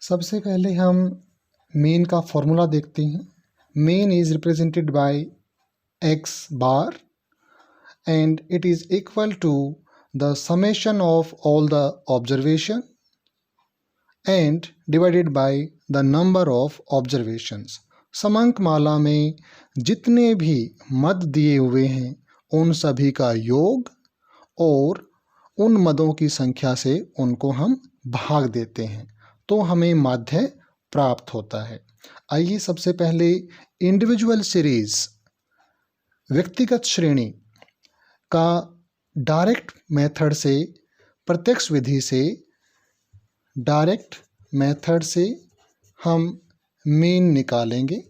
सबसे पहले हम मीन का फॉर्मूला देखते हैं। Mean is represented by X bar and it is equal to the summation of all the observation and divided by the number of observations. समांक माला में जितने भी मद दिए हुए हैं उन सभी का योग और उन मदों की संख्या से उनको हम भाग देते हैं तो हमें माध्य प्राप्त होता है। आइए सबसे पहले इंडिविजुअल सीरीज व्यक्तिगत श्रेणी का डायरेक्ट मेथड से प्रत्यक्ष विधि से डायरेक्ट मेथड से हम मीन निकालेंगे।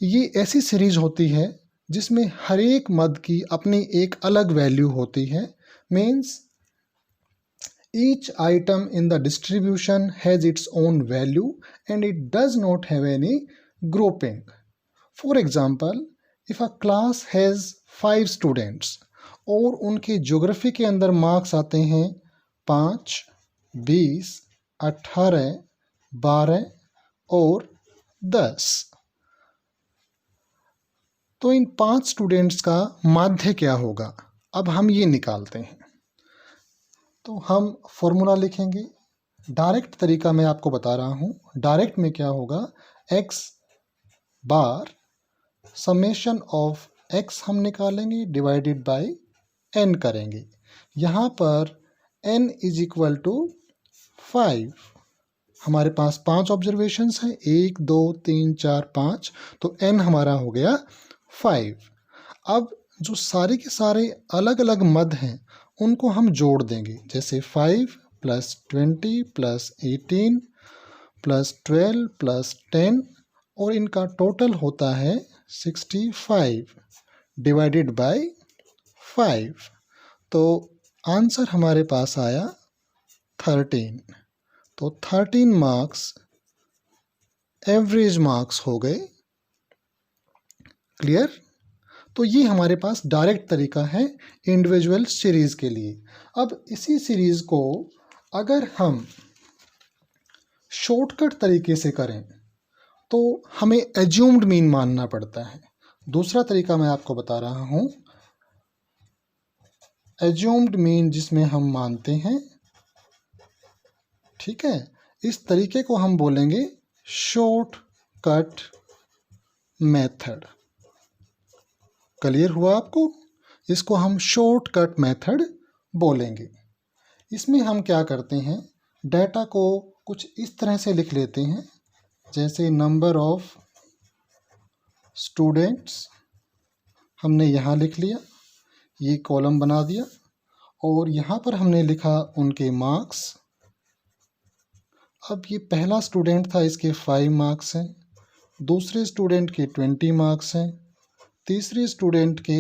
ये ऐसी सीरीज होती है जिसमें हर एक मद की अपनी एक अलग वैल्यू होती है। Means each item in the distribution has its own value and it does not have any grouping. For example, if a class has 5 students और उनके ज्योग्राफी के अंदर मार्क्स आते हैं 5, 20, 18, 12 और 10, तो इन 5 स्टूडेंट्स का माध्य क्या होगा? अब हम ये निकालते हैं। तो हम फॉर्मूला लिखेंगे। डायरेक्ट तरीका मैं आपको बता रहा हूँ। डायरेक्ट में क्या होगा, x bar summation of x हम निकालेंगे डिवाइडेड बाय n करेंगे। यहाँ पर n इज इक्वल टू 5। हमारे पास 5 ऑब्जर्वेशंस हैं, 1 2 3 4 5, तो n हमारा हो गया 5। अब जो सारे के सारे अलग अलग मद हैं उनको हम जोड़ देंगे, जैसे 5 + 20 + 18 + 12 + 10 और इनका टोटल होता है 65 डिवाइडेड बाय 5। तो आंसर हमारे पास आया 13। तो 13 मार्क्स एवरेज मार्क्स हो गए। क्लियर? तो ये हमारे पास डायरेक्ट तरीका है इंडिविजुअल सीरीज के लिए। अब इसी सीरीज को अगर हम शॉर्टकट तरीके से करें तो हमें एज्यूम्ड मीन मानना पड़ता है। दूसरा तरीका मैं आपको बता रहा हूं, एज्यूम्ड मीन जिसमें हम मानते हैं, ठीक है, इस तरीके को हम बोलेंगे शॉर्टकट मेथड। क्लियर हुआ आपको? इसको हम शॉर्टकट मेथड बोलेंगे। इसमें हम क्या करते हैं, डाटा को कुछ इस तरह से लिख लेते हैं, जैसे नंबर ऑफ स्टूडेंट्स हमने यहाँ लिख लिया, ये कॉलम बना दिया, और यहाँ पर हमने लिखा उनके मार्क्स। अब ये पहला स्टूडेंट था, इसके 5 मार्क्स हैं, दूसरे स्टूडेंट के 20 मार्क्स हैं, तीसरे स्टूडेंट के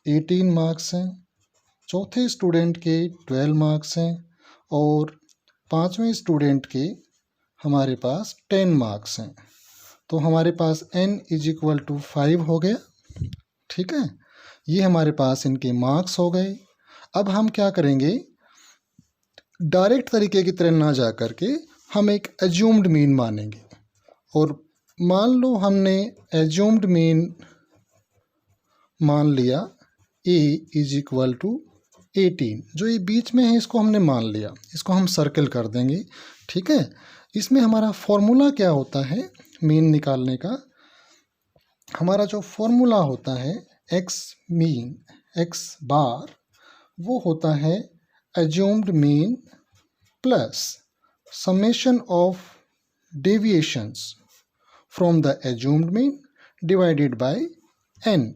18 मार्क्स हैं, चौथे स्टूडेंट के 12 मार्क्स हैं और पांचवें स्टूडेंट के हमारे पास 10 मार्क्स हैं। तो हमारे पास n इज इक्वल टू 5 हो गया। ठीक है, ये हमारे पास इनके मार्क्स हो गए। अब हम क्या करेंगे, डायरेक्ट तरीके की तरह ना जा करके हम एक एज्यूम्ड मीन मानेंगे। और मान लो हमने एज्यूम्ड मीन मान लिया a इज इक्वल टू 18, जो ये बीच में है इसको हमने मान लिया, इसको हम सर्कल कर देंगे। ठीक है, इसमें हमारा फॉर्मूला क्या होता है मीन निकालने का? हमारा जो फॉर्मूला होता है x मीन x बार, वो होता है assumed mean plus summation of deviations from the assumed mean divided by n।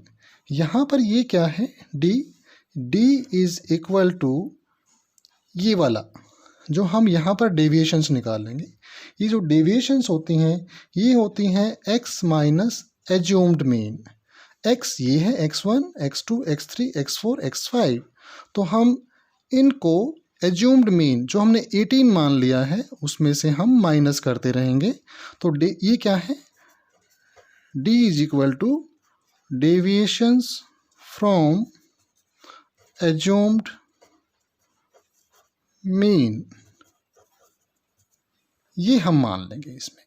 यहाँ पर ये क्या है, d इज इक्वल टू ये वाला जो हम यहाँ पर डेविएशंस निकालेंगे। ये जो डेविएशंस होती हैं ये होती हैं x minus assumed mean. x ये है x1, x2, x3, x4, x5। तो हम इनको एज्यूम्ड मीन जो हमने 18 मान लिया है उसमें से हम माइनस करते रहेंगे। तो ये क्या है, d is equal to deviations from assumed mean ये हम मान लेंगे इसमें।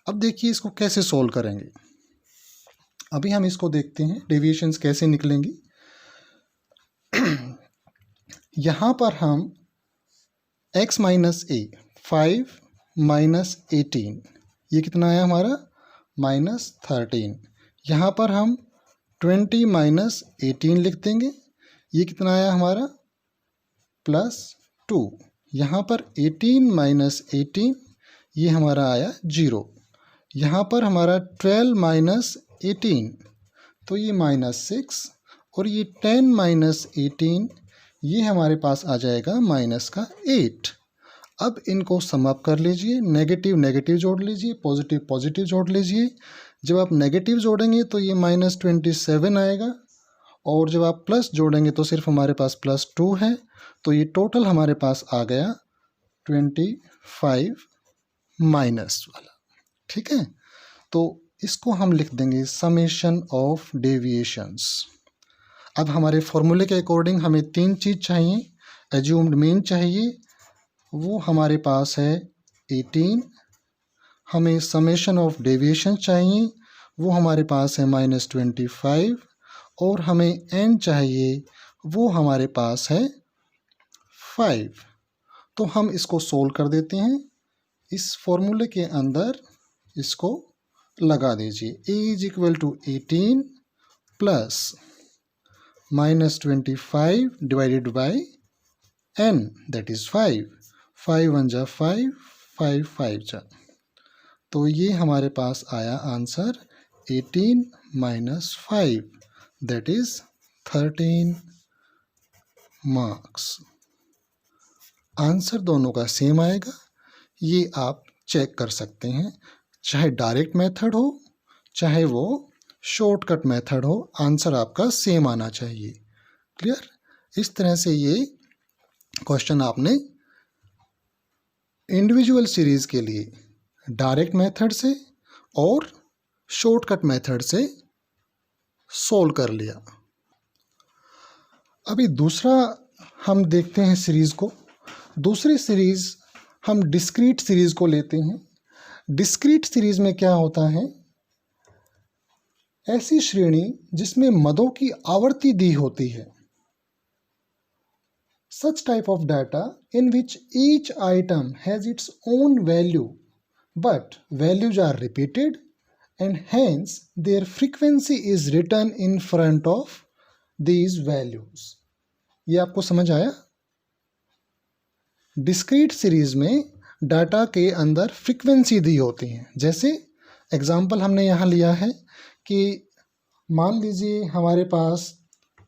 अब देखिए इसको कैसे सोल्व करेंगे। अभी हम इसको देखते हैं डेविएशंस कैसे निकलेंगी। यहाँ पर हम x माइनस ए 5 माइनस 18, ये कितना आया हमारा -13। यहाँ पर हम 20 माइनस 18 लिख देंगे, ये कितना आया हमारा +2। यहाँ पर 18 माइनस 18, ये हमारा आया 0। यहाँ पर हमारा 12 माइनस 18, तो ये -6, और ये 10 माइनस 18, ये हमारे पास आ जाएगा -8। अब इनको सम अप कर लीजिए, नेगेटिव नेगेटिव जोड़ लीजिए, पॉजिटिव पॉजिटिव जोड़ लीजिए। जब आप नेगेटिव जोड़ेंगे तो ये -27 आएगा, और जब आप प्लस जोड़ेंगे तो सिर्फ हमारे पास +2 है, तो ये टोटल हमारे पास आ गया 25 माइनस वाला। ठीक है, तो इसको हम लिख देंगे समेशन ऑफ डेविएशंस। अब हमारे फॉर्मूले के अकॉर्डिंग हमें 3 चीज़ चाहिए। एज्यूम्ड मीन चाहिए, वो हमारे पास है 18। हमें समेशन ऑफ डेविएशन चाहिए, वो हमारे पास है -25, और हमें n चाहिए, वो हमारे पास है 5। तो हम इसको सोल्व कर देते हैं। इस फॉर्मूले के अंदर इसको लगा दीजिए। a is equal to 18 plus -25 divided by n, that is 5। 5 1 जा 5, 5 5 जा, तो ये हमारे पास आया answer 18 minus 5, that is 13 marks. Answer दोनों का सेम आएगा, ये आप चेक कर सकते हैं। चाहे डायरेक्ट मेथड हो, चाहे वो शॉर्टकट मेथड हो, आंसर आपका सेम आना चाहिए। क्लियर? इस तरह से ये क्वेश्चन आपने इंडिविजुअल सीरीज के लिए डायरेक्ट मेथड से और शॉर्टकट मेथड से सोल्व कर लिया। अभी दूसरा हम देखते हैं सीरीज को। दूसरी सीरीज हम डिस्क्रीट सीरीज को लेते हैं। डिस्क्रीट सीरीज में क्या होता है, ऐसी श्रेणी जिसमें मदों की आवर्ती दी होती है। Such type of data in which each item has its own value, but values are repeated and hence their frequency is written in front of these values. ये आपको समझ आया? डिस्क्रीट सीरीज में डाटा के अंदर फ्रीक्वेंसी दी होती है। जैसे एग्जाम्पल हमने यहाँ लिया है कि मान लीजिए हमारे पास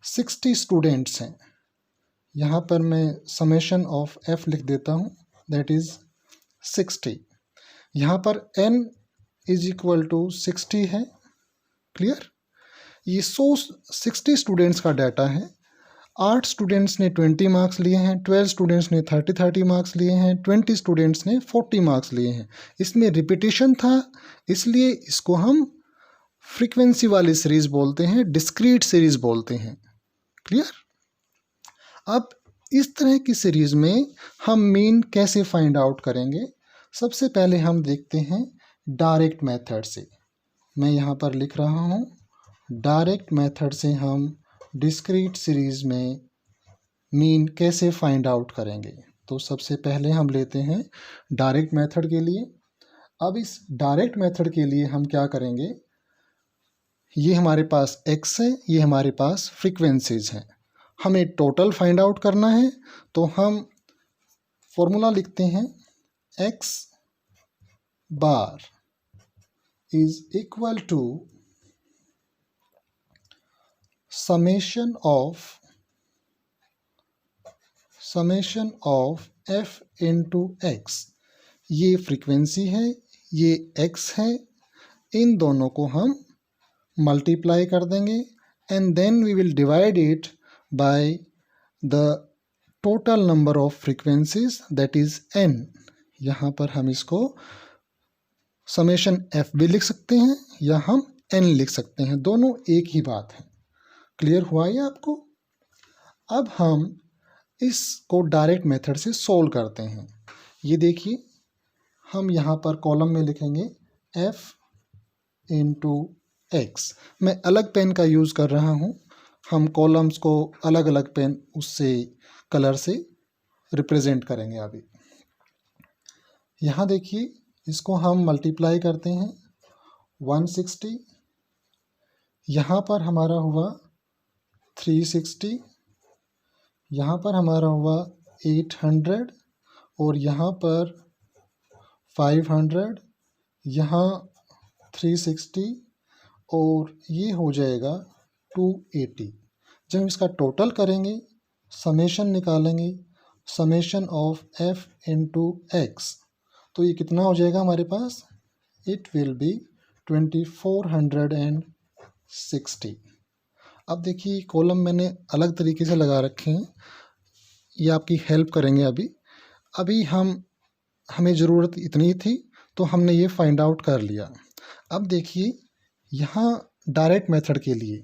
60 स्टूडेंट्स हैं। यहाँ पर मैं समेशन ऑफ f लिख देता हूँ, दैट इज़ 60। यहाँ पर n इज इक्वल टू 60 है। क्लियर? ये 60 स्टूडेंट्स का डाटा है। 8 स्टूडेंट्स ने 20 मार्क्स लिए हैं, 12 स्टूडेंट्स ने 30 मार्क्स लिए हैं, 20 स्टूडेंट्स ने 40 मार्क्स लिए हैं। इसमें रिपीटिशन था, इसलिए इसको हम फ्रीक्वेंसी वाली सीरीज बोलते हैं, डिस्क्रीट सीरीज बोलते हैं। क्लियर? अब इस तरह की सीरीज में हम मीन कैसे फाइंड आउट करेंगे? सबसे पहले हम देखते हैं डायरेक्ट मेथड से। मैं यहाँ पर लिख रहा हूँ, डायरेक्ट मेथड से हम डिस्क्रीट सीरीज में मीन कैसे फाइंड आउट करेंगे। तो सबसे पहले हम लेते हैं डायरेक्ट मेथड के लिए। अब इस डायरेक्ट मेथड के लिए हम क्या करेंगे, ये हमारे पास x है, ये हमारे पास फ्रीक्वेंसीज हैं। हमें टोटल फाइंड आउट करना है, तो हम फॉर्मूला लिखते हैं x bar is equal to summation of f into x। ये फ्रीक्वेंसी है, ये x है, इन दोनों को हम मल्टीप्लाई कर देंगे and then we will divide it by the total number of frequencies, that is n। यहाँ पर हम इसको समेशन f भी लिख सकते हैं या हम n लिख सकते हैं, दोनों एक ही बात है। क्लियर हुआ ये आपको? अब हम इसको डायरेक्ट मेथड से सोल्व करते हैं। ये देखिए, हम यहाँ पर कॉलम में लिखेंगे f इंटू एक्स। मैं अलग पेन का यूज़ कर रहा हूँ, हम कॉलम्स को अलग अलग पेन उससे कलर से रिप्रेजेंट करेंगे। अभी यहाँ देखिए, इसको हम मल्टीप्लाई करते हैं 160, यहाँ पर हमारा हुआ 360, यहाँ पर हमारा हुआ 800 और यहाँ पर 500, यहाँ 360 और ये हो जाएगा 280। जब हम इसका टोटल करेंगे, समेशन निकालेंगे, summation of f into x, तो ये कितना हो जाएगा हमारे पास? It will B 2460। अब देखिए, कॉलम मैंने अलग तरीके से लगा रखे हैं, ये आपकी हेल्प करेंगे। अभी हमें ज़रूरत इतनी थी तो हमने ये फाइंड आउट कर लिया। अब देखिए, यहाँ डायरेक्ट मेथड के लिए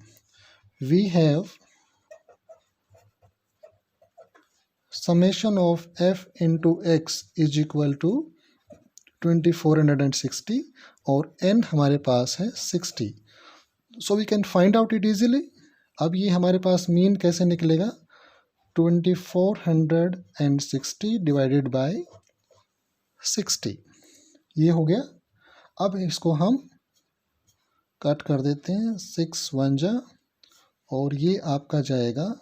we have summation of f into x is equal to 2460 और n हमारे पास है 60, so we can find out it easily. अब ये हमारे पास मीन कैसे निकलेगा? 2460 डिवाइडेड बाय 60, ये हो गया। अब इसको हम कट कर देते हैं, 6 1 जा और ये आपका जाएगा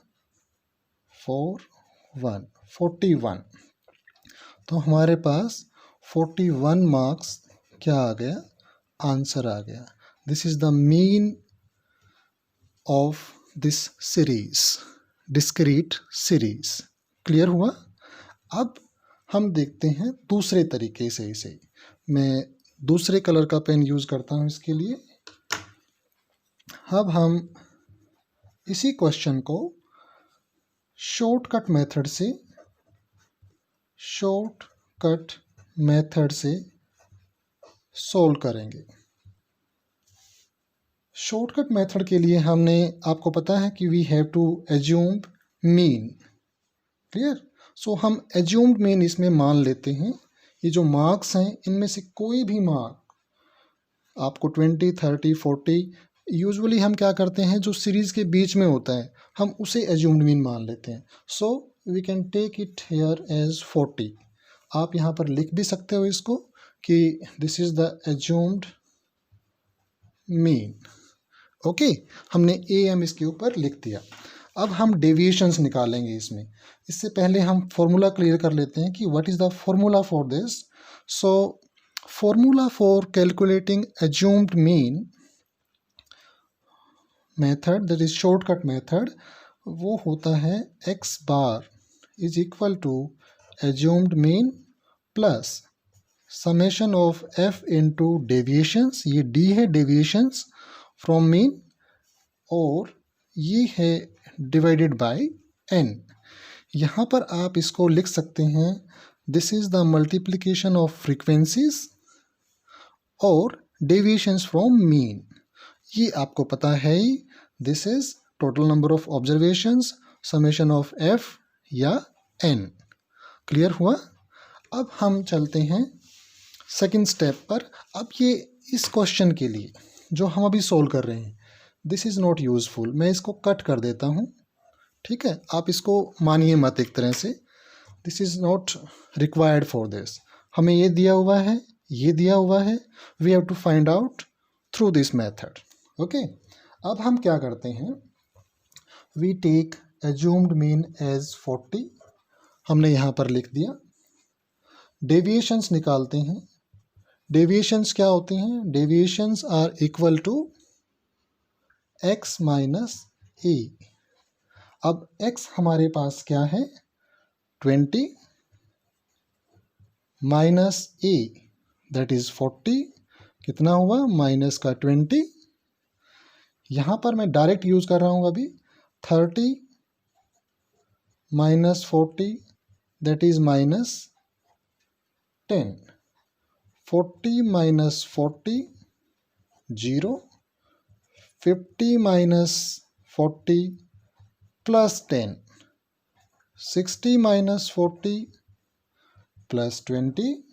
41। तो हमारे पास 41 मार्क्स क्या आ गया? आंसर आ गया। This is the mean of this series, discrete series. Clear हुआ? अब हम देखते हैं दूसरे तरीके से इसे। मैं दूसरे कलर का पेन यूज करता हूं इसके लिए। अब हम इसी क्वेश्चन को शॉर्टकट मेथड से सोल्व करेंगे। शॉर्टकट मेथड के लिए हमने, आपको पता है कि we have to assume mean. Clear? So हम एज्यूम्ड मीन इसमें मान लेते हैं। ये जो मार्क्स हैं, इनमें से कोई भी मार्क आपको 20, 30, 40, यूजुअली हम क्या करते हैं, जो सीरीज के बीच में होता है हम उसे एज्यूम्ड मीन मान लेते हैं। So we can take it here as 40। आप यहाँ पर लिख भी सकते हो इसको कि this is the assumed mean. Okay, हमने AM इसके ऊपर लिख दिया। अब हम डेविएशंस निकालेंगे इसमें। इससे पहले हम फॉर्मूला क्लियर कर लेते हैं कि what is the formula for this. So formula for calculating assumed mean method, that is shortcut method, वो होता है x bar is equal to assumed mean plus summation of f into deviations, ये d है deviations from mean, और ये है divided by n। यहाँ पर आप इसको लिख सकते हैं, this is the multiplication of frequencies और डेविएशंस फ्रॉम मीन। ये आपको पता है ही, this is total number of observations summation of f या n। क्लियर हुआ? अब हम चलते हैं सेकंड स्टेप पर। अब ये इस क्वेश्चन के लिए जो हम अभी सोल्व कर रहे हैं, दिस इज़ नॉट यूजफुल। मैं इसको कट कर देता हूँ, ठीक है? आप इसको मानिए मत एक तरह से, this is not required for this. हमें ये दिया हुआ है, ये दिया हुआ है, we have to find out through this method. Okay, अब हम क्या करते हैं, we take assumed mean as 40, हमने यहाँ पर लिख दिया। डेविएशंस निकालते हैं। डेविएशंस क्या होते हैं? Deviations are equal to x minus A. अब x हमारे पास क्या है? 20 माइनस ए दैट इज 40, कितना हुआ? माइनस का 20। यहाँ पर मैं डायरेक्ट यूज कर रहा हूँ अभी। 30 minus 40 that is minus 10। 40 minus 40 0। 50 minus 40 plus 10। 60 minus 40 plus 20।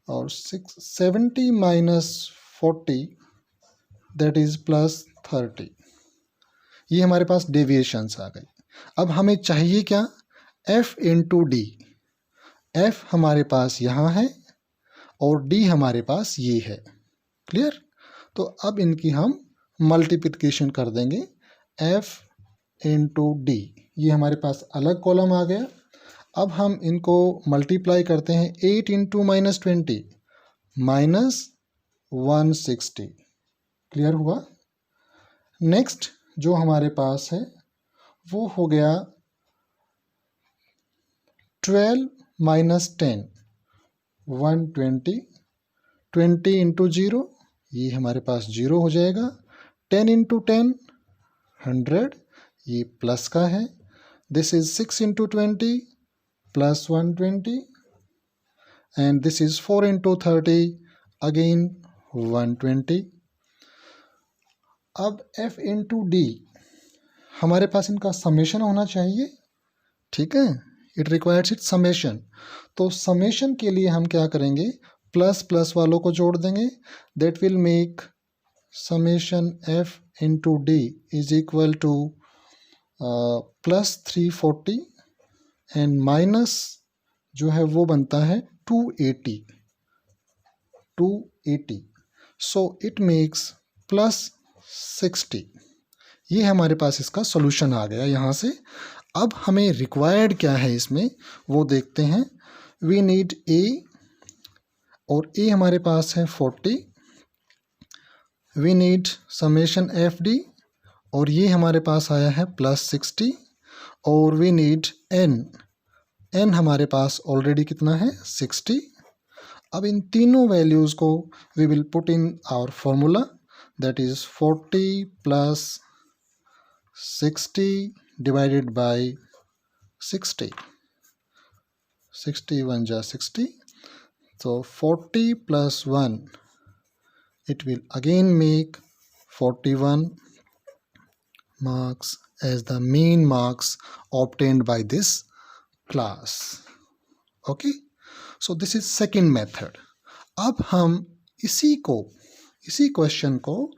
और 70 माइनस 40 दैट इज़ प्लस 30। ये हमारे पास डेविएशंस आ गई। अब हमें चाहिए क्या, f इंटू डी। f हमारे पास यहाँ है और d हमारे पास ये है। क्लियर? तो अब इनकी हम मल्टीप्लिकेशन कर देंगे, f इंटू डी। ये हमारे पास अलग कॉलम आ गया। अब हम इनको मल्टीप्लाई करते हैं, 8 इंटू माइनस 20 माइनस 160। क्लियर हुआ? नेक्स्ट जो हमारे पास है वो हो गया 12 माइनस 10 120। 20 इंटू 0, ये हमारे पास 0 हो जाएगा। 10 इंटू 10 100, ये प्लस का है। This is 6 into 20 plus 120 and this is 4 into 30 again 120। अब f इंटू डी, हमारे पास इनका समेशन होना चाहिए। ठीक है, इट रिक्वायर्स इट समेशन। तो समेशन के लिए हम क्या करेंगे, प्लस प्लस वालों को जोड़ देंगे। That will make summation f into D is equal two plus 340 and minus जो है वो बनता है 280। So it makes plus 60। ये हमारे पास इसका सॉल्यूशन आ गया यहाँ से। अब हमें रिक्वायर्ड क्या है इसमें वो देखते हैं। वी नीड a, और a हमारे पास है 40। We need summation F D, और ये हमारे पास आया है प्लस 60। और वी नीड n हमारे पास ऑलरेडी कितना है 60। अब इन तीनों वैल्यूज़ को we will put in our formula, that is 40 plus 60 divided by 60। 60 1 जा 60, so 40 plus 1, it will again make 41 marks as the mean marks obtained by this class. Okay, so this is second method. अब हम इसी question को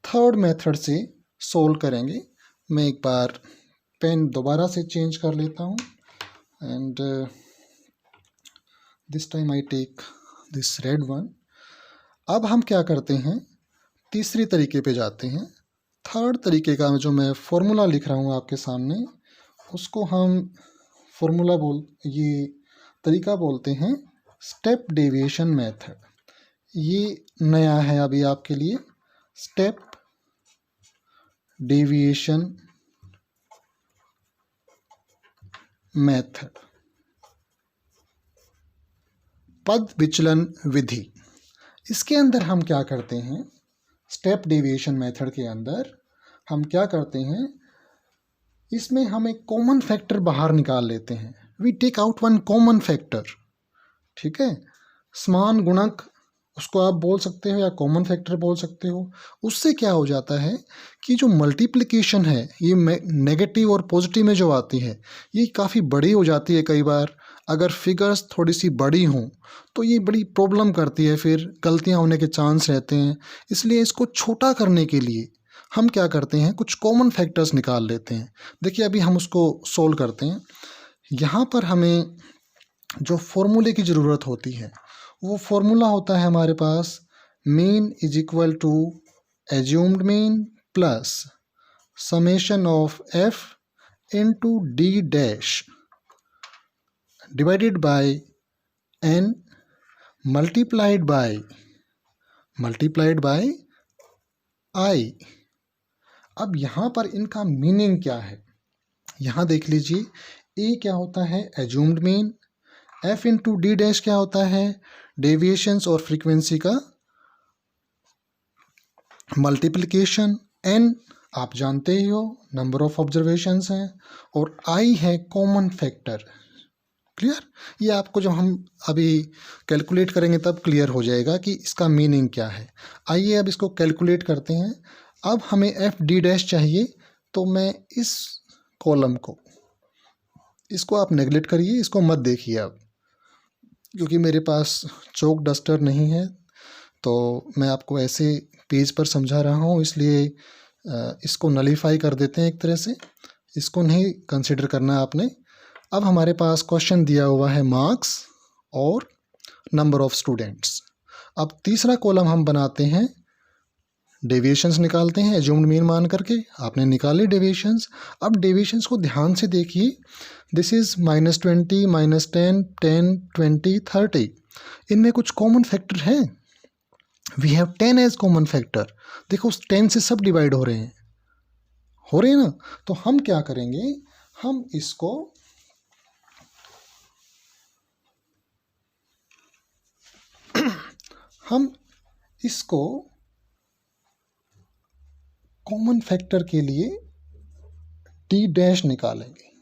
third method से solve करेंगे। मैं एक बार pen दोबारा से चेंज कर लेता हूँ and this time I take this red one. अब हम क्या करते हैं, तीसरी तरीके पे जाते हैं। थर्ड तरीके का जो मैं फॉर्मूला लिख रहा हूँ आपके सामने, उसको हम ये तरीका बोलते हैं स्टेप डेविएशन मेथड। ये नया है अभी आपके लिए, स्टेप डेविएशन मेथड, पद विचलन विधि। इसके अंदर हम क्या करते हैं, स्टेप डेविएशन मेथड के अंदर हम क्या करते हैं, इसमें हम एक कॉमन फैक्टर बाहर निकाल लेते हैं। We take out one common factor. ठीक है, समान गुणक उसको आप बोल सकते हो या कॉमन फैक्टर बोल सकते हो। उससे क्या हो जाता है कि जो मल्टीप्लिकेशन है ये नेगेटिव और पॉजिटिव में जो आती है ये काफ़ी बड़ी हो जाती है। कई बार अगर फिगर्स थोड़ी सी बड़ी हों तो ये बड़ी प्रॉब्लम करती है, फिर गलतियां होने के चांस रहते हैं। इसलिए इसको छोटा करने के लिए हम क्या करते हैं, कुछ कॉमन फैक्टर्स निकाल लेते हैं। देखिए अभी हम उसको सोल्व करते हैं। यहाँ पर हमें जो फॉर्मूले की ज़रूरत होती है वो फॉर्मूला होता है हमारे पास mean is equal to assumed mean plus summation of F into D dash divided by N multiplied by I. अब यहाँ पर इनका मीनिंग क्या है, यहाँ देख लीजिए। ए क्या होता है, assumed mean. F into D dash क्या होता है, डेविएशंस और फ्रीक्वेंसी का मल्टीप्लिकेशन। एन आप जानते ही हो, नंबर ऑफ ऑब्जर्वेशंस हैं। और आई है कॉमन फैक्टर। क्लियर? ये आपको जब हम अभी कैलकुलेट करेंगे तब क्लियर हो जाएगा कि इसका मीनिंग क्या है। आइए अब इसको कैलकुलेट करते हैं। अब हमें एफ डी डैश चाहिए, तो मैं इस कॉलम को, इसको आप नेगलेक्ट करिए, इसको मत देखिए। अब क्योंकि मेरे पास चौक डस्टर नहीं है तो मैं आपको ऐसे पेज पर समझा रहा हूँ, इसलिए इसको नलीफाई कर देते हैं एक तरह से, इसको नहीं कंसिडर करना आपने। अब हमारे पास क्वेश्चन दिया हुआ है मार्क्स और नंबर ऑफ स्टूडेंट्स। अब तीसरा कॉलम हम बनाते हैं, डेविएशंस निकालते हैं एज्यूम्ड मीन मान करके। आपने निकाले डेविएशंस। अब डेविएशंस को ध्यान से देखिए, दिस इज -20, -10, 10, 20, 30। इनमें कुछ कॉमन फैक्टर हैं। We have 10 as common factor. देखो 10 से सब डिवाइड हो रहे हैं ना। तो हम क्या करेंगे, हम इसको कॉमन फैक्टर के लिए डी डैश निकालेंगे।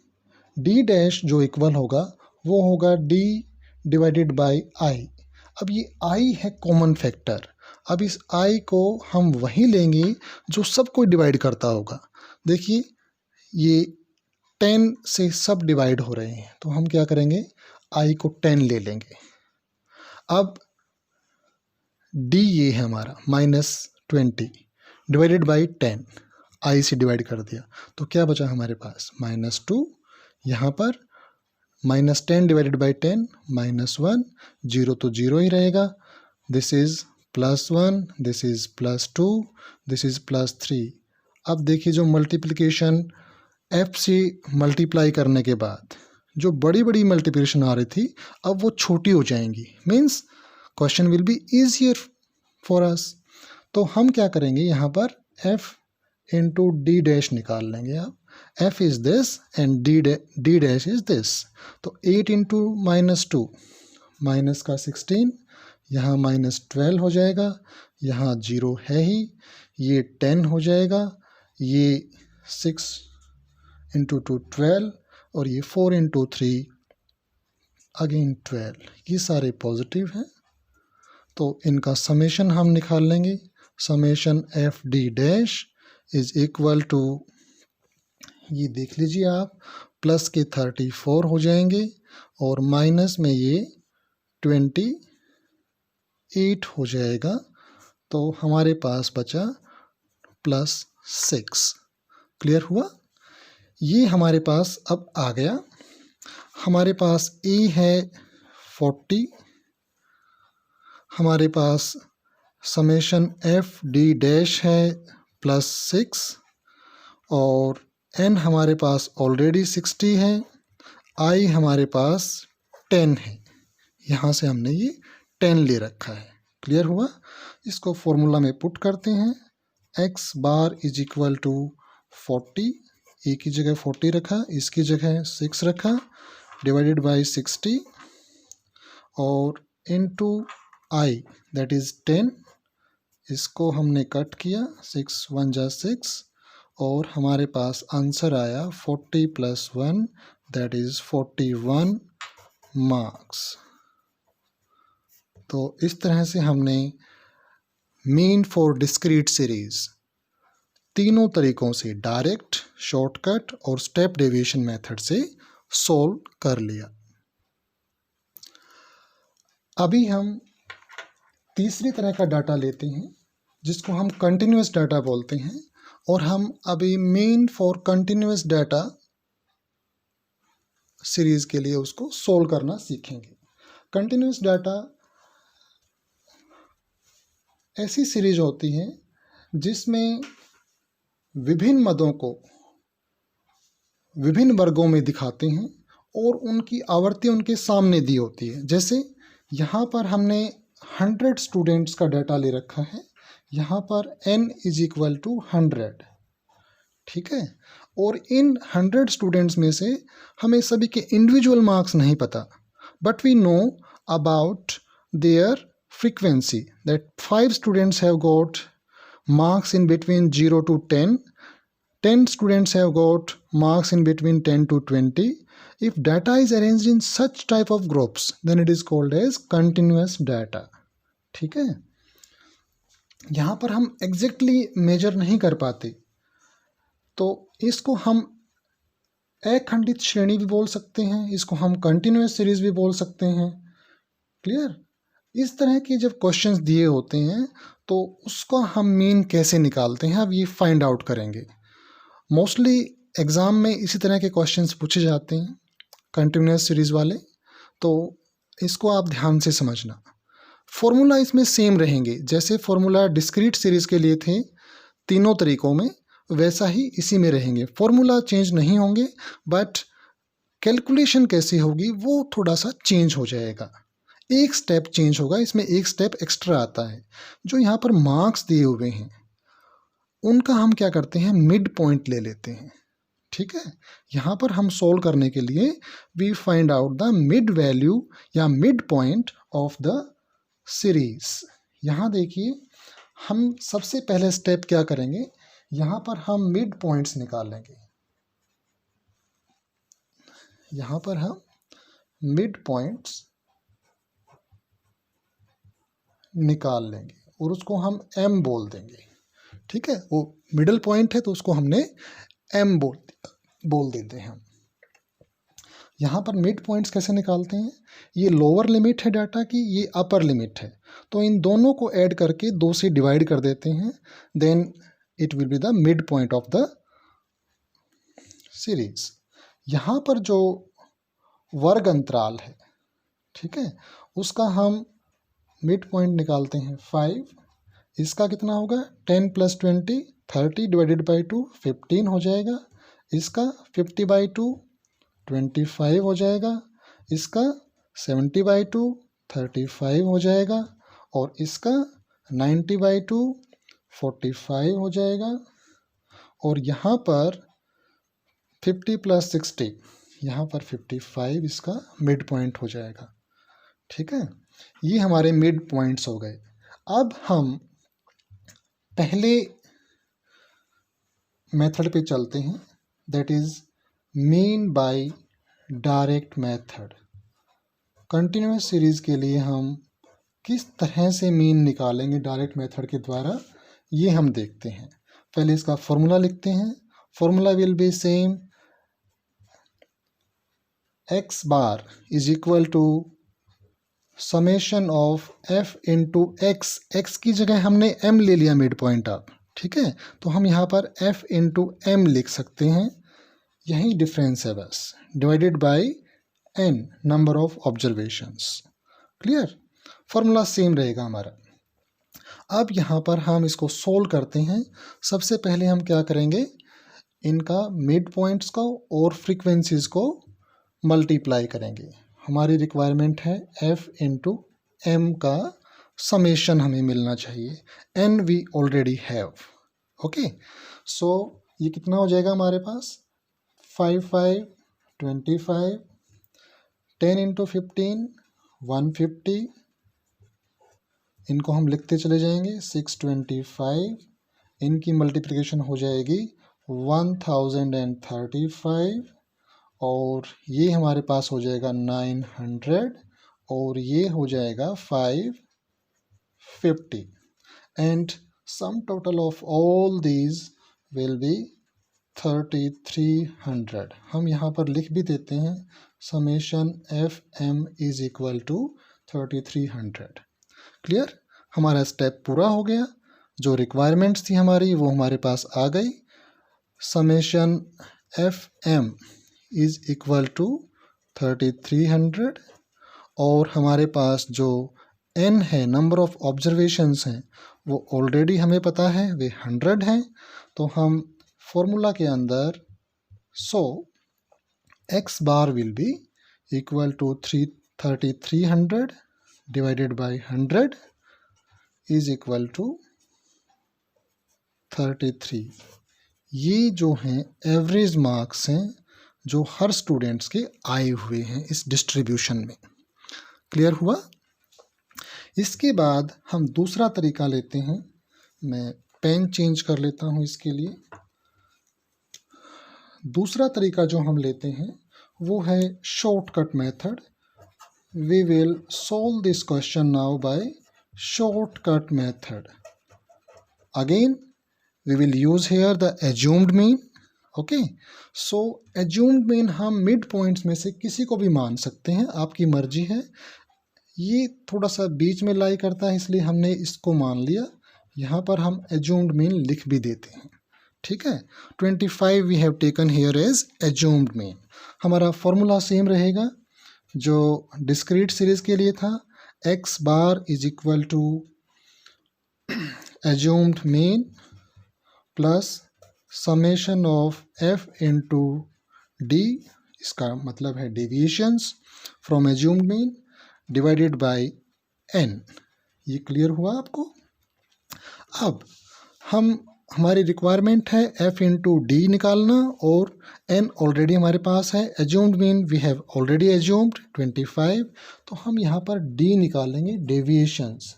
डी डैश जो इक्वल होगा वो होगा डी डिवाइडेड बाय आई। अब ये आई है कॉमन फैक्टर। अब इस आई को हम वही लेंगे जो सबको डिवाइड करता होगा। देखिए ये 10 से सब डिवाइड हो रहे हैं, तो हम क्या करेंगे, आई को 10 ले लेंगे। अब डी ये है हमारा -20 डिवाइडेड बाई 10, आई से डिवाइड कर दिया तो क्या बचा हमारे पास -2। यहाँ पर -10 डिवाइडेड बाई 10 -1, 0 तो 0 ही रहेगा। This is +1, this is +2, this is +3। अब देखिए जो मल्टीप्लिकेशन f से मल्टीप्लाई करने के बाद जो बड़ी बड़ी मल्टीप्लिकेशन आ रही थी अब वो छोटी हो जाएंगी, means question will be easier for us. तो हम क्या करेंगे, यहाँ पर f इंटू डी डैश निकाल लेंगे। आप f is this and D dash is this. तो 8 इंटू -2 माइनस का 16, यहाँ -12 हो जाएगा, यहाँ 0 है ही, ये 10 हो जाएगा, ये 6 इंटू 2 12 और ये 4 इंटू 3 अगेन 12। ये सारे पॉजिटिव हैं तो इनका समेशन हम निकाल लेंगे। Summation F D dash is equal to, ये देख लीजिए आप, प्लस के 34 हो जाएंगे और माइनस में ये 28 हो जाएगा। तो हमारे पास बचा +6। क्लियर हुआ? ये हमारे पास अब आ गया। हमारे पास ए है 40, हमारे पास समेशन एफ डी डैश है +6 और एन हमारे पास ऑलरेडी 60 है, आई हमारे पास 10 है, यहाँ से हमने ये 10 ले रखा है। क्लियर हुआ? इसको फॉर्मूला में पुट करते हैं, x bar is equal to 40, a की जगह 40 रखा, इसकी जगह 6 रखा, डिवाइडेड बाई 60 और इनटू आई दैट इज 10, इसको हमने कट किया, 6 1 जा 6 और हमारे पास आंसर आया 40 + 1 दैट इज 41 मार्क्स। तो इस तरह से हमने मीन फॉर डिस्क्रीट सीरीज तीनों तरीकों से, डायरेक्ट, शॉर्टकट और स्टेप डेविएशन मेथड से सोल्व कर लिया। अभी हम तीसरी तरह का डाटा लेते हैं जिसको हम कंटिन्यूस डाटा बोलते हैं और हम अभी mean for continuous data series के लिए उसको सोल्व करना सीखेंगे। कंटिन्यूस डाटा ऐसी सीरीज होती है जिसमें विभिन्न मदों को विभिन्न वर्गों में दिखाते हैं और उनकी आवर्ती उनके सामने दी होती है। जैसे यहाँ पर हमने 100 स्टूडेंट्स का डाटा ले रखा है, यहाँ पर n इज इक्वल टू 100, ठीक है। और इन 100 स्टूडेंट्स में से हमें सभी के इंडिविजुअल मार्क्स नहीं पता, but we know about their frequency that 5 students have got marks in between 0 to 10, 10 students have got marks in between 10 to 20. If data is arranged in such type of groups, then it is called as continuous data. ठीक है, यहाँ पर हम exactly major नहीं कर पाते तो इसको हम अखंडित श्रेणी भी बोल सकते हैं, इसको हम कंटिन्यूस सीरीज भी बोल सकते हैं। क्लियर। इस तरह के जब क्वेश्चंस दिए होते हैं तो उसका हम मीन कैसे निकालते हैं, अब ये फाइंड आउट करेंगे। मोस्टली एग्ज़ाम में इसी तरह के क्वेश्चंस पूछे जाते हैं कंटिन्यूस सीरीज़ वाले, तो इसको आप ध्यान से समझना। फॉर्मूला इसमें सेम रहेंगे, जैसे फॉर्मूला डिस्क्रीट सीरीज़ के लिए थे तीनों तरीकों में, वैसा ही इसी में रहेंगे। फॉर्मूला चेंज नहीं होंगे, बट कैलकुलेशन कैसी होगी वो थोड़ा सा चेंज हो जाएगा। एक स्टेप चेंज होगा, इसमें एक स्टेप एक्स्ट्रा आता है। जो यहाँ पर मार्क्स दिए हुए हैं उनका हम क्या करते हैं, मिड पॉइंट ले लेते हैं। ठीक है, यहाँ पर हम सोल्व करने के लिए we find out the mid value या mid point of the series. यहाँ देखिए, हम सबसे पहले स्टेप क्या करेंगे, यहाँ पर हम मिड पॉइंट्स निकालेंगे। यहाँ पर हम मिड पॉइंट्स निकाल लेंगे और उसको हम m बोल देंगे। ठीक है, वो मिडल पॉइंट है तो उसको हमने m बोल देते हैं हम। यहाँ पर मिड पॉइंट्स कैसे निकालते हैं, ये लोअर लिमिट है डाटा की, ये अपर लिमिट है, तो इन दोनों को ऐड करके 2 से डिवाइड कर देते हैं, then it will be the mid point of the series. यहाँ पर जो वर्ग अंतराल है, ठीक है, उसका हम मिड पॉइंट निकालते हैं 5। इसका कितना होगा, 10 + 20 30 डिवाइडेड बाई 2 15 हो जाएगा। इसका 50/2 25 हो जाएगा। इसका 70/2 35 हो जाएगा। और इसका 90/2 45 हो जाएगा। और यहाँ पर 50 + 60, यहाँ पर 55 इसका मिड पॉइंट हो जाएगा। ठीक है, ये हमारे मिड पॉइंट्स हो गए। अब हम पहले मेथड पे चलते हैं, that is mean by direct method. Continuous series के लिए हम किस तरह से मीन निकालेंगे डायरेक्ट मेथड के द्वारा, ये हम देखते हैं। पहले इसका फॉर्मूला लिखते हैं। Formula will be same, x bar is equal to summation of f into x. X की जगह हमने m ले लिया मिड पॉइंट आप, ठीक है, तो हम यहाँ पर f इंटू m लिख सकते हैं, यही डिफरेंस है बस, divided by n number of observations. Clear, formula same रहेगा हमारा। अब यहाँ पर हम इसको सोल्व करते हैं। सबसे पहले हम क्या करेंगे, इनका मिड पॉइंट्स को और फ्रीक्वेंसीज को मल्टीप्लाई करेंगे। हमारी रिक्वायरमेंट है f इंटू m का समेशन हमें मिलना चाहिए, n we already have. Okay, so ये कितना हो जाएगा हमारे पास, 5 5 25, 10 इंटू 15 150, इनको हम लिखते चले जाएंगे, 625, इनकी मल्टीप्लिकेशन हो जाएगी 1035, और ये हमारे पास हो जाएगा 900, और ये हो जाएगा 550, and sum total of all these will be 3300। हम यहाँ पर लिख भी देते हैं, summation FM is equal to 3300। Clear, हमारा स्टेप पूरा हो गया। जो रिक्वायरमेंट्स थी हमारी वो हमारे पास आ गई। Summation FM is equal to 3300, और हमारे पास जो n है, नंबर ऑफ ऑब्जर्वेशंस हैं, वो ऑलरेडी हमें पता है, वे 100 हैं। तो हम फॉर्मूला के अंदर x bar will be equal to 3300 divided by 100 is equal to 33। ये जो हैं एवरेज मार्क्स हैं जो हर स्टूडेंट्स के आए हुए हैं इस डिस्ट्रीब्यूशन में। क्लियर हुआ। इसके बाद हम दूसरा तरीका लेते हैं। मैं पेन चेंज कर लेता हूँ इसके लिए। दूसरा तरीका जो हम लेते हैं वो है shortcut method. We will solve this question now by shortcut method. Again we will use here the assumed mean. Okay, so assumed mean हम मिड पॉइंट्स में से किसी को भी मान सकते हैं, आपकी मर्जी है। ये थोड़ा सा बीच में लाई करता है, इसलिए हमने इसको मान लिया। यहाँ पर हम एज्यूम्ड मीन लिख भी देते हैं, ठीक है। 25 we have taken here as assumed mean. हमारा फॉर्मूला सेम रहेगा जो डिस्क्रीट सीरीज के लिए था, x bar is equal to assumed mean plus summation of f into d, इसका मतलब है deviations from assumed mean, divided by n। ये क्लियर हुआ आपको? अब हमारी रिक्वायरमेंट है f इंटू डी निकालना और n ऑलरेडी हमारे पास है। Assumed mean we have already assumed 25, तो हम यहाँ पर d निकालेंगे, deviations.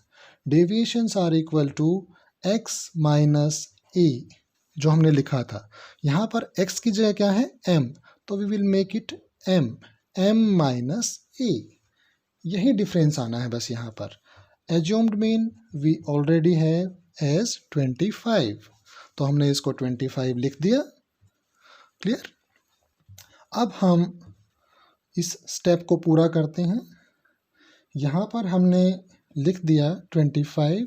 Deviations are equal to x minus A, जो हमने लिखा था। यहाँ पर x की जगह क्या है, m, तो we will make it m minus A. यही डिफरेंस आना है बस यहाँ पर। Assumed mean we already have as 25, तो हमने इसको 25 लिख दिया। क्लियर? अब हम इस स्टेप को पूरा करते हैं। यहाँ पर हमने लिख दिया 25,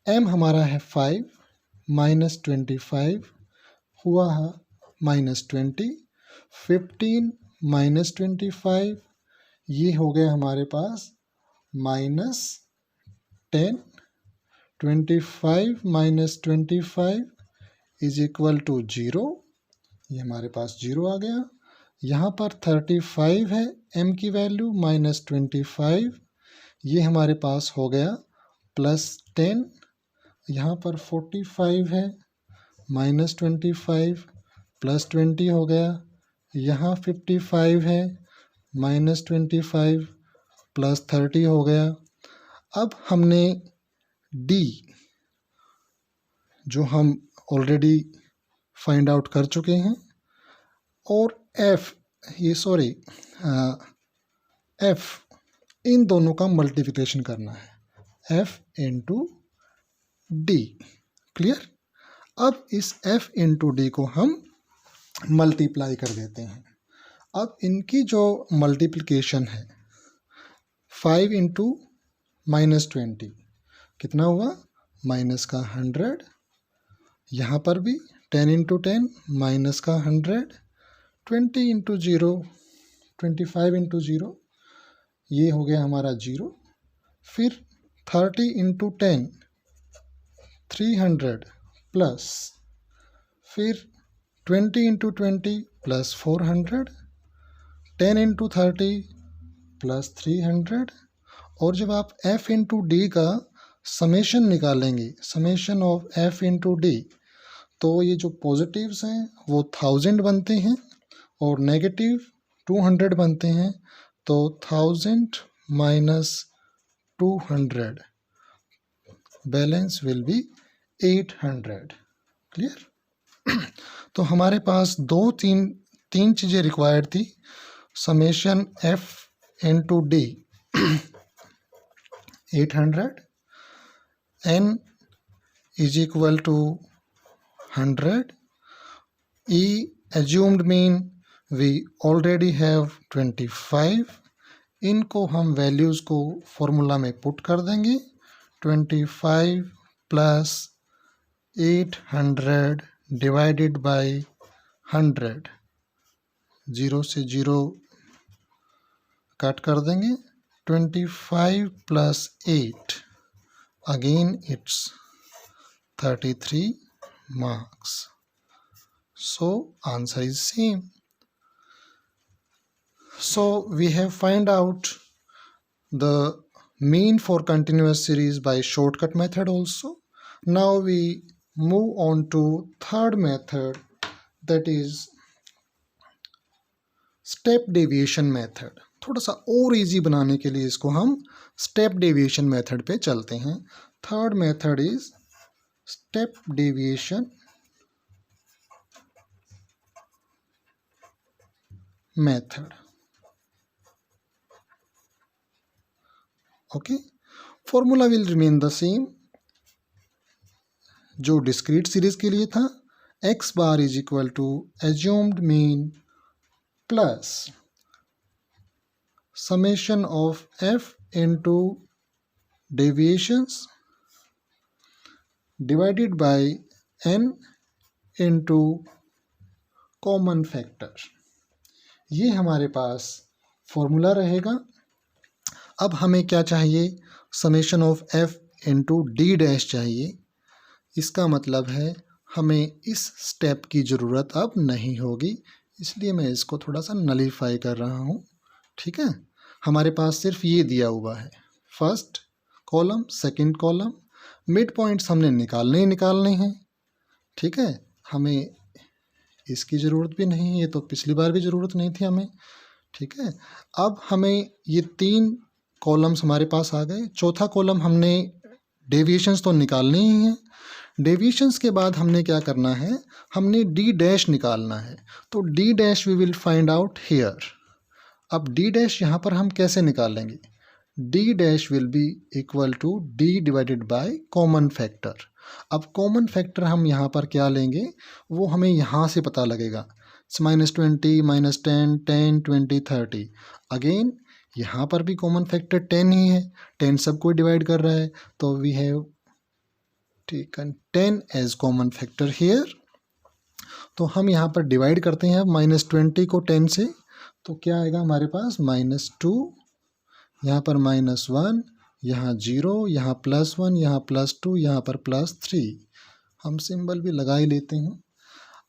m हमारा है 5 माइनस 25 हुआ है -20, 15 माइनस 25 ये हो गया हमारे पास -10, 25 माइनस 25 इज इक्वल टू 0, ये हमारे पास 0 आ गया। यहाँ पर 35 है m की वैल्यू, माइनस 25 ये हमारे पास हो गया +10। यहाँ पर 45 है, माइनस 25 +20 हो गया। यहाँ 55 है, माइनस 25 +30 हो गया। अब हमने d जो हम ऑलरेडी फाइंड आउट कर चुके हैं और f इन दोनों का मल्टीप्लिकेशन करना है, f इंटू डी। क्लियर? अब इस f इंटू डी को हम मल्टीप्लाई कर देते हैं। अब इनकी जो मल्टीप्लिकेशन है 5 इंटू -20 कितना हुआ, माइनस का 100। यहाँ पर भी 10 इंटू 10 माइनस का 100, 20 इंटू 0 25 इंटू 0 ये हो गया हमारा 0। फिर 30 इंटू 10 300 प्लस, फिर 20 इंटू 20 प्लस 400, 10 इंटू 30 प्लस 300। और जब आप f इंटू डी का समेशन निकालेंगे, summation of f into D, तो ये जो पॉजिटिव्स हैं वो 1000 बनते हैं और नेगेटिव 200 बनते हैं, तो 1000 minus 200 balance will be 800। Clear? तो हमारे पास तीन चीज़ें रिक्वायर्ड थी, summation f into D 800, n is equal to 100, e assumed mean we already have 25। इनको हम वैल्यूज़ को फॉर्मूला में पुट कर देंगे, 25 प्लस 800 डिवाइडेड बाय 100, 0 से 0 कट कर देंगे, 25 plus 8 again it's 33 marks. So answer is same. So we have find out the mean for continuous series by shortcut method also. Now we move on to third method, that is step deviation method. थोड़ा सा और easy बनाने के लिए इसको हम step deviation method पे चलते हैं। Third method is step deviation method. Okay, formula will remain the same जो डिस्क्रीट सीरीज के लिए था, x bar is equal to assumed mean plus summation of f into deviations divided by n into common factor, ये हमारे पास formula रहेगा। अब हमें क्या चाहिए, summation of f into D dash चाहिए। इसका मतलब है हमें इस स्टेप की ज़रूरत अब नहीं होगी, इसलिए मैं इसको थोड़ा सा नलीफाई कर रहा हूँ। ठीक है, हमारे पास सिर्फ ये दिया हुआ है, first column second column, mid points हमने निकालने ही निकालने हैं। ठीक है, हमें इसकी ज़रूरत भी नहीं है, ये तो पिछली बार भी ज़रूरत नहीं थी हमें। ठीक है, अब हमें ये 3 कॉलम्स हमारे पास आ गए। चौथा कॉलम हमने डेविएशंस तो निकालने ही हैं। डेविएशंस के बाद हमने क्या करना है, हमने डी डैश निकालना है। तो D dash we will find out here. अब डी डैश यहाँ पर हम कैसे निकालेंगे, D dash will be equal to D divided by common factor. अब कॉमन फैक्टर हम यहाँ पर क्या लेंगे, वो हमें यहाँ से पता लगेगा। -20, -10, 10, 20, 30। अगेन यहाँ पर भी कॉमन फैक्टर 10 ही है, 10 सबको डिवाइड कर रहा है, तो we have taken 10 as common factor here. तो हम यहाँ पर डिवाइड करते हैं -20 को 10 से, तो क्या आएगा हमारे पास -2, यहाँ पर -1, यहाँ 0, यहाँ +1, यहाँ +2, यहाँ पर +3। हम सिंबल भी लगा ही लेते हैं।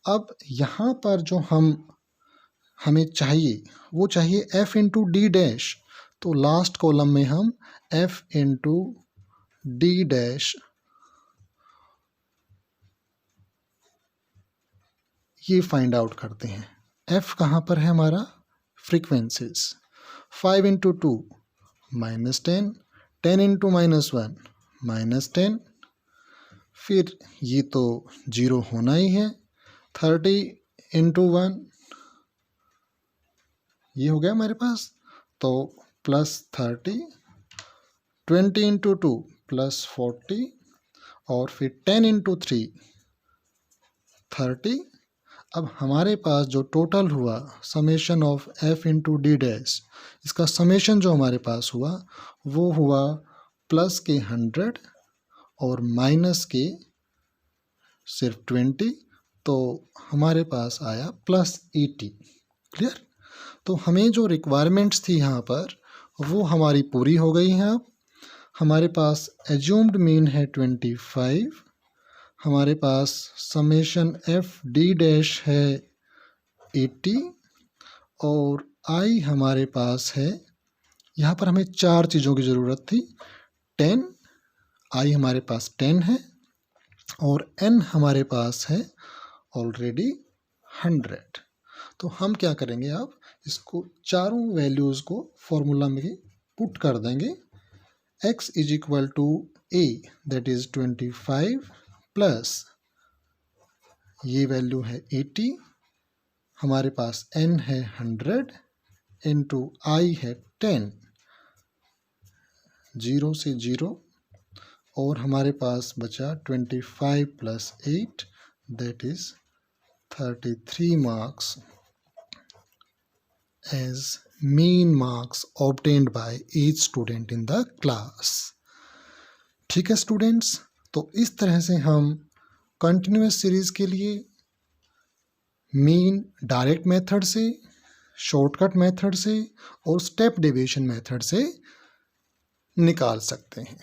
अब यहाँ पर जो हमें चाहिए वो चाहिए f इंटू डी डैश। तो लास्ट कॉलम में हम f इंटू डी डैश ये फाइंड आउट करते हैं। f कहाँ पर है हमारा, फ्रीक्वेंसीज। 5 इंटू 2 -10, 10 इंटू -1 -10, फिर ये तो 0 होना ही है। 30 इंटू 1 ये हो गया हमारे पास, तो +30, 20 इंटू 2 +40, और फिर 10 इंटू 3 30। अब हमारे पास जो टोटल हुआ summation of f into D dash, इसका समेशन जो हमारे पास हुआ वो हुआ प्लस के 100 और माइनस के सिर्फ 20, तो हमारे पास आया +80। क्लियर, तो हमें जो रिक्वायरमेंट्स थी यहाँ पर वो हमारी पूरी हो गई हैं। अब हमारे पास एज्यूम्ड मीन है 25, हमारे पास समेशन f डी डैश है 80, और i हमारे पास है, यहाँ पर हमें 4 चीज़ों की ज़रूरत थी। 10, i हमारे पास 10 है, और n हमारे पास है ऑलरेडी 100। तो हम क्या करेंगे, अब इसको चारों वैल्यूज़ को फॉर्मूला में पुट कर देंगे। x is equal to a that is 25 plus ये वैल्यू है 80, हमारे पास n है 100 इंटू i है 10, 0 से 0, और हमारे पास बचा 25 plus 8 that is 33 marks as mean marks obtained by each student in the class। ठीक है स्टूडेंट्स, तो इस तरह से हम कंटिन्यूस सीरीज के लिए मीन डायरेक्ट मेथड से, शॉर्टकट मेथड से और स्टेप डेविएशन मेथड से निकाल सकते हैं।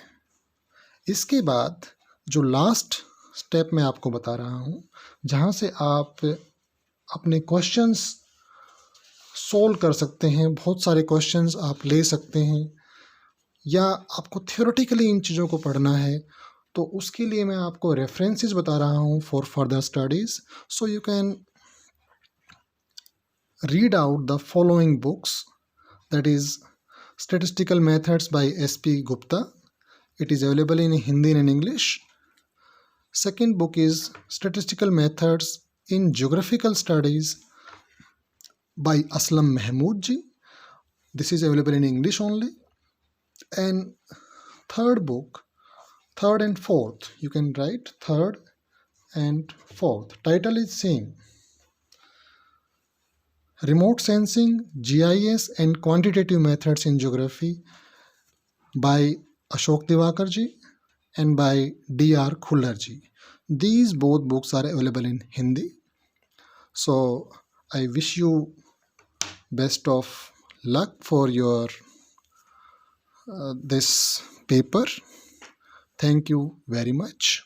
इसके बाद जो लास्ट स्टेप मैं आपको बता रहा हूँ, जहाँ से आप अपने क्वेश्चंस सोल्व कर सकते हैं, बहुत सारे क्वेश्चंस आप ले सकते हैं, या आपको थियोरेटिकली इन चीज़ों को पढ़ना है, तो उसके लिए मैं आपको रेफरेंसेस बता रहा हूँ for further studies. So you can read out the following books, that is statistical methods by SP Gupta. It is available in Hindi and English. Second book is Statistical Methods in Geographical Studies by Aslam Mahmood ji. This is available in English only. And third book, third and fourth, you can write third and fourth. Title is same. Remote Sensing, GIS and Quantitative Methods in Geography by Ashok Divakar ji and by D.R. Khullar ji. These both books are available in Hindi. So I wish you best of luck for your this paper. Thank you very much.